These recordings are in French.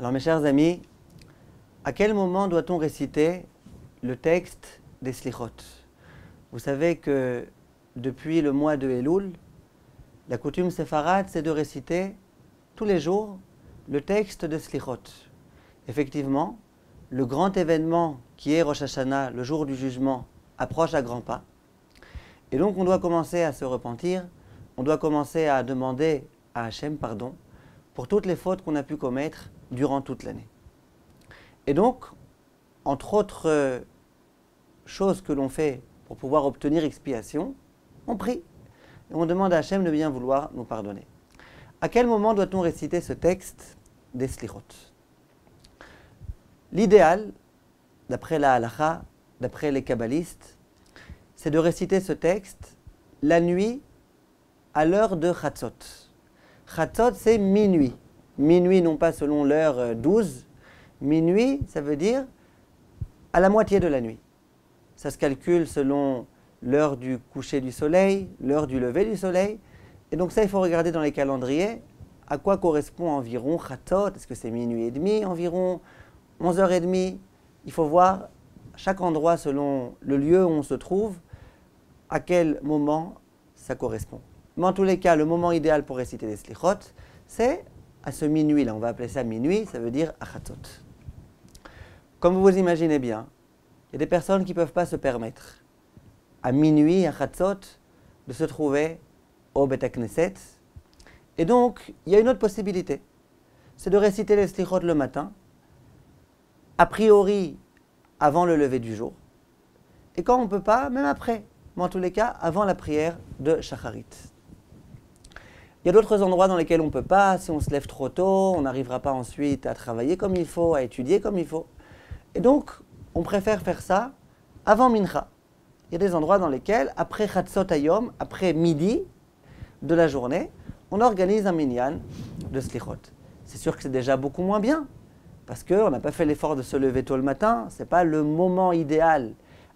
Alors mes chers amis, à quel moment doit-on réciter le texte des Slichot? Vous savez que depuis le mois de Elul, la coutume séfarade, c'est de réciter tous les jours le texte de Slichot. Effectivement, le grand événement qui est Rosh Hashanah, le jour du jugement, approche à grands pas. Et donc on doit commencer à se repentir, on doit commencer à demander à Hachem pardon pour toutes les fautes qu'on a pu commettre durant toute l'année. Et donc, entre autres choses que l'on fait pour pouvoir obtenir expiation, on prie et on demande à Hachem de bien vouloir nous pardonner. À quel moment doit-on réciter ce texte des Slichot? L'idéal, d'après la halacha, d'après les kabbalistes, c'est de réciter ce texte la nuit à l'heure de Chatzot. Chatzot, c'est minuit. Minuit, non pas selon l'heure 12. Minuit, ça veut dire à la moitié de la nuit. Ça se calcule selon l'heure du coucher du soleil, l'heure du lever du soleil. Et donc ça, il faut regarder dans les calendriers à quoi correspond environ Chatzot. Est-ce que c'est minuit et demi, environ 11h30? Il faut voir chaque endroit selon le lieu où on se trouve, à quel moment ça correspond. Mais en tous les cas, le moment idéal pour réciter les Slichot, c'est à ce minuit-là. On va appeler ça minuit, ça veut dire à Chatzot. Comme vous vous imaginez bien, il y a des personnes qui ne peuvent pas se permettre, à minuit, à Chatzot, de se trouver au Beth Knesset. Et donc, il y a une autre possibilité, c'est de réciter les Slichot le matin, a priori avant le lever du jour, et quand on ne peut pas, même après, mais en tous les cas, avant la prière de Shacharit. Il y a d'autres endroits dans lesquels on ne peut pas, si on se lève trop tôt, on n'arrivera pas ensuite à travailler comme il faut, à étudier comme il faut. Et donc, on préfère faire ça avant Mincha. Il y a des endroits dans lesquels, après Chatzot Hayom, après midi de la journée, on organise un minyan de Slichot. C'est sûr que c'est déjà beaucoup moins bien, parce qu'on n'a pas fait l'effort de se lever tôt le matin, ce n'est pas le moment idéal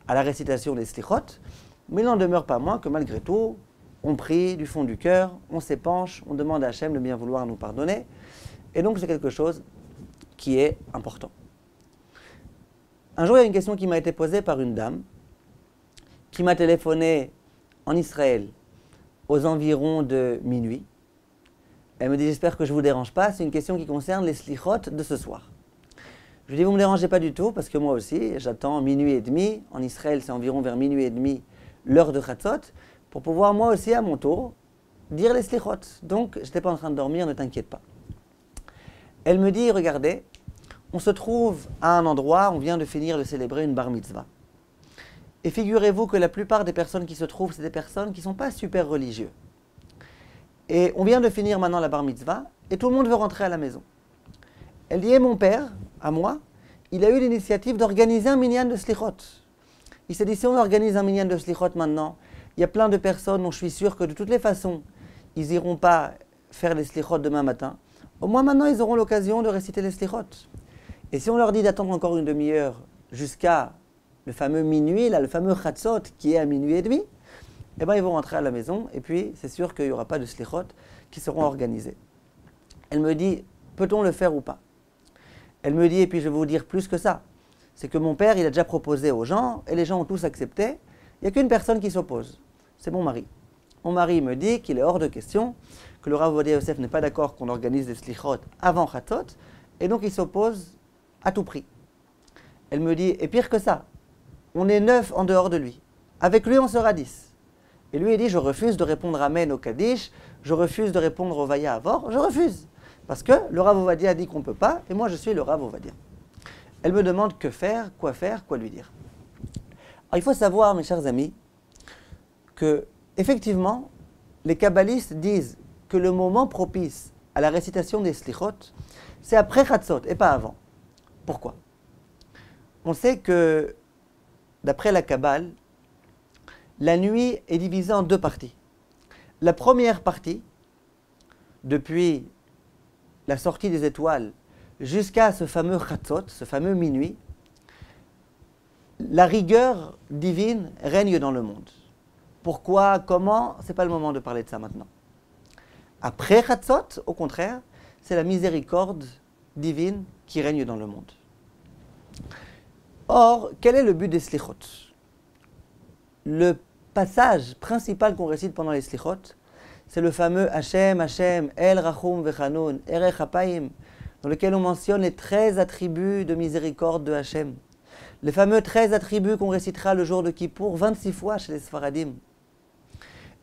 à la récitation des Slichot, mais il n'en demeure pas moins que malgré tout, on prie du fond du cœur, on s'épanche, on demande à Hachem de bien vouloir nous pardonner, et donc c'est quelque chose qui est important. Un jour, il y a une question qui m'a été posée par une dame qui m'a téléphoné en Israël aux environs de minuit. Elle me dit « J'espère que je ne vous dérange pas, c'est une question qui concerne les Slichot de ce soir. » Je lui dis « Vous ne me dérangez pas du tout, parce que moi aussi, j'attends minuit et demi. En Israël, c'est environ vers minuit et demi, l'heure de Chatzot, pour pouvoir moi aussi, à mon tour, dire les Slichot. Donc, je n'étais pas en train de dormir, ne t'inquiète pas. » Elle me dit « Regardez, on se trouve à un endroit, on vient de finir de célébrer une bar mitzvah. Et figurez-vous que la plupart des personnes qui se trouvent, c'est des personnes qui ne sont pas super religieux. Et on vient de finir maintenant la bar mitzvah, et tout le monde veut rentrer à la maison. Elle dit, et mon père, à moi, il a eu l'initiative d'organiser un minyan de Slichot. Il s'est dit, si on organise un minyan de Slichot maintenant, il y a plein de personnes dont je suis sûr que de toutes les façons, ils n'iront pas faire les Slichot demain matin. Au moins maintenant, ils auront l'occasion de réciter les Slichot. Et si on leur dit d'attendre encore une demi-heure jusqu'à le fameux minuit, là, le fameux Chatzot qui est à minuit et demi, eh bien, ils vont rentrer à la maison et puis c'est sûr qu'il n'y aura pas de Slichot qui seront organisés. Elle me dit, peut-on le faire ou pas? Elle me dit, et puis je vais vous dire plus que ça, c'est que mon père, il a déjà proposé aux gens et les gens ont tous accepté. Il n'y a qu'une personne qui s'oppose, c'est mon mari. Mon mari me dit qu'il est hors de question, que le Rav Ovadia Yosef n'est pas d'accord qu'on organise des Slichot avant Chatzot et donc il s'oppose à tout prix. Elle me dit, et pire que ça, on est 9 en dehors de lui. Avec lui, on sera 10. Et lui, il dit, je refuse de répondre Amen au Kaddish, je refuse de répondre au Vaya Avor, je refuse. Parce que le Rav Ovadia a dit qu'on ne peut pas, et moi, je suis le Rav Ovadia. Elle me demande que faire, quoi lui dire. Alors, il faut savoir, mes chers amis, que, effectivement, les kabbalistes disent que le moment propice à la récitation des Slichot, c'est après Chatzot, et pas avant. Pourquoi? On sait que, d'après la Kabbale, la nuit est divisée en deux parties. La première partie, depuis la sortie des étoiles jusqu'à ce fameux Chatzot, ce fameux minuit, la rigueur divine règne dans le monde. Pourquoi, comment, ce n'est pas le moment de parler de ça maintenant. Après Chatzot, au contraire, c'est la miséricorde divine qui règne dans le monde. Or, quel est le but des slichot? Le passage principal qu'on récite pendant les slichot, c'est le fameux Hashem, Hashem, El Rachum Vechanun, Erech Hapaim, dans lequel on mentionne les 13 attributs de miséricorde de Hashem. Les fameux 13 attributs qu'on récitera le jour de Kippour 26 fois chez les Sfaradim.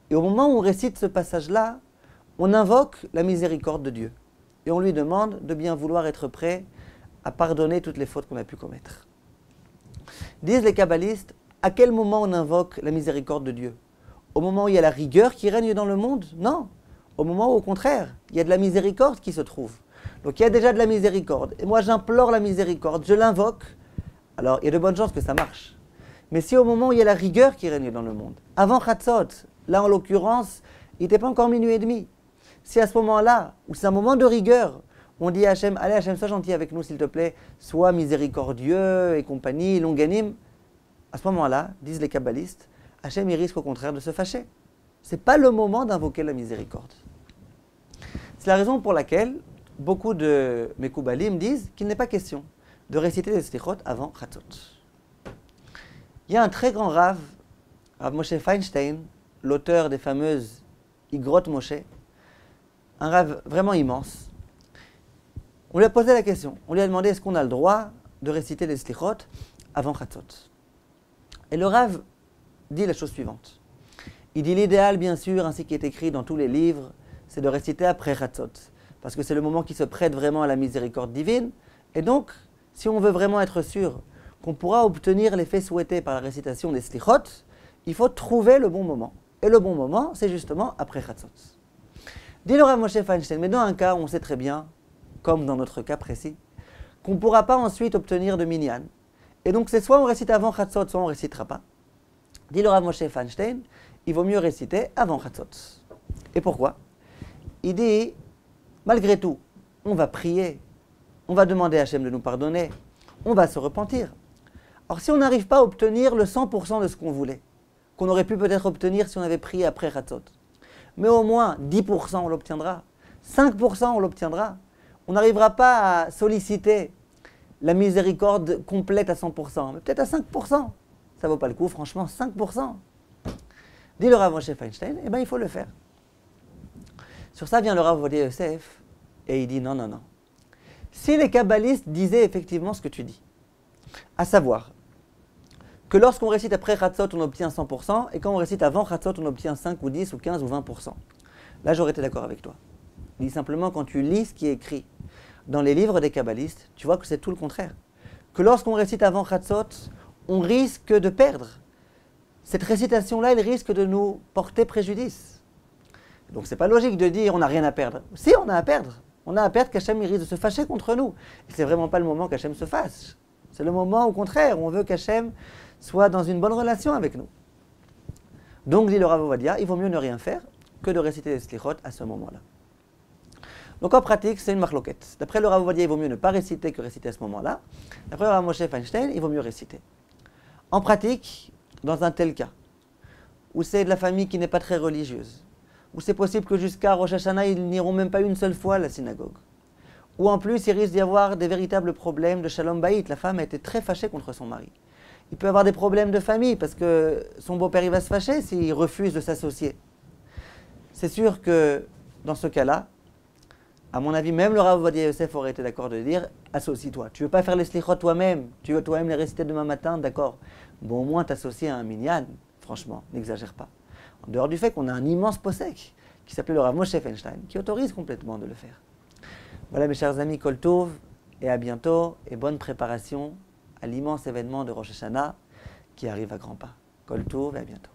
Et au moment où on récite ce passage-là, on invoque la miséricorde de Dieu. Et on lui demande de bien vouloir être prêt à pardonner toutes les fautes qu'on a pu commettre. Disent les kabbalistes, à quel moment on invoque la miséricorde de Dieu? Au moment où il y a la rigueur qui règne dans le monde? Non. Au moment où, au contraire, il y a de la miséricorde qui se trouve. Donc il y a déjà de la miséricorde. Et moi j'implore la miséricorde, je l'invoque. Alors il y a de bonnes chances que ça marche. Mais si au moment où il y a la rigueur qui règne dans le monde, avant Chatzot, là en l'occurrence, il n'était pas encore minuit et demi. Si à ce moment-là, où c'est un moment de rigueur, on dit à Hachem, allez Hachem, sois gentil avec nous s'il te plaît, sois miséricordieux et compagnie, longanime. À ce moment-là, disent les kabbalistes, Hachem il risque au contraire de se fâcher. Ce n'est pas le moment d'invoquer la miséricorde. C'est la raison pour laquelle beaucoup de Mekoubalim disent qu'il n'est pas question de réciter des slichot avant Chatzot. Il y a un très grand Rav, Rav Moshe Feinstein, l'auteur des fameuses Igrot Moshe, un Rav vraiment immense. On lui a posé la question, on lui a demandé est-ce qu'on a le droit de réciter les slichot avant Chatzot. Et le Rav dit la chose suivante. Il dit l'idéal, bien sûr, ainsi qu'il est écrit dans tous les livres, c'est de réciter après Chatzot, parce que c'est le moment qui se prête vraiment à la miséricorde divine. Et donc, si on veut vraiment être sûr qu'on pourra obtenir l'effet souhaité par la récitation des slichot, il faut trouver le bon moment. Et le bon moment, c'est justement après Chatzot. Dit le Rav Moshe Feinstein, mais dans un cas où on sait très bien, comme dans notre cas précis, qu'on ne pourra pas ensuite obtenir de minyan. Et donc c'est soit on récite avant Chatzot, soit on ne récitera pas. Dit le Rav Moshe Feinstein, il vaut mieux réciter avant Chatzot. Et pourquoi? Il dit, malgré tout, on va prier, on va demander à Hachem de nous pardonner, on va se repentir. Alors si on n'arrive pas à obtenir le 100% de ce qu'on voulait, qu'on aurait pu peut-être obtenir si on avait prié après Chatzot, mais au moins 10% on l'obtiendra, 5% on l'obtiendra, on n'arrivera pas à solliciter la miséricorde complète à 100%, mais peut-être à 5%. Ça ne vaut pas le coup, franchement, 5%. Dit le Rav Moshe Feinstein, eh bien il faut le faire. Sur ça vient le Rav Ovadia Yosef, et il dit non, non, non. Si les kabbalistes disaient effectivement ce que tu dis, à savoir que lorsqu'on récite après Chatzot, on obtient 100%, et quand on récite avant Chatzot, on obtient 5 ou 10 ou 15 ou 20%. Là, j'aurais été d'accord avec toi. Il dit simplement, quand tu lis ce qui est écrit dans les livres des kabbalistes, tu vois que c'est tout le contraire. Que lorsqu'on récite avant Chatzot, on risque de perdre. Cette récitation-là, elle risque de nous porter préjudice. Donc c'est pas logique de dire on n'a rien à perdre. Si, on a à perdre. On a à perdre qu'Hachem risque de se fâcher contre nous. Et c'est vraiment pas le moment qu'Hachem se fâche. C'est le moment, au contraire, où on veut qu'Hachem soit dans une bonne relation avec nous. Donc, dit le Rav Ovadia, il vaut mieux ne rien faire que de réciter les slichot à ce moment-là. Donc en pratique, c'est une marloquette. D'après le Rav Ovadia, il vaut mieux ne pas réciter que réciter à ce moment-là. D'après le Rav Moshe Feinstein, il vaut mieux réciter. En pratique, dans un tel cas, où c'est de la famille qui n'est pas très religieuse, où c'est possible que jusqu'à Rosh Hashanah, ils n'iront même pas une seule fois à la synagogue, où en plus, il risque d'y avoir des véritables problèmes de shalom bayit. La femme a été très fâchée contre son mari. Il peut y avoir des problèmes de famille, parce que son beau-père, il va se fâcher s'il refuse de s'associer. C'est sûr que, dans ce cas-là, à mon avis, même le Rav Ovadia Yosef aurait été d'accord de dire « Associe-toi. Tu ne veux pas faire les slichot toi-même, tu veux toi-même les réciter demain matin, d'accord. Bon, au moins t'associer à un minyan, franchement, n'exagère pas. » En dehors du fait qu'on a un immense posek qui s'appelle le Rav Moshe Feinstein, qui autorise complètement de le faire. Voilà mes chers amis, Kol Tov, et à bientôt, et bonne préparation à l'immense événement de Rosh Hashanah qui arrive à grands pas. Kol Tov, et à bientôt.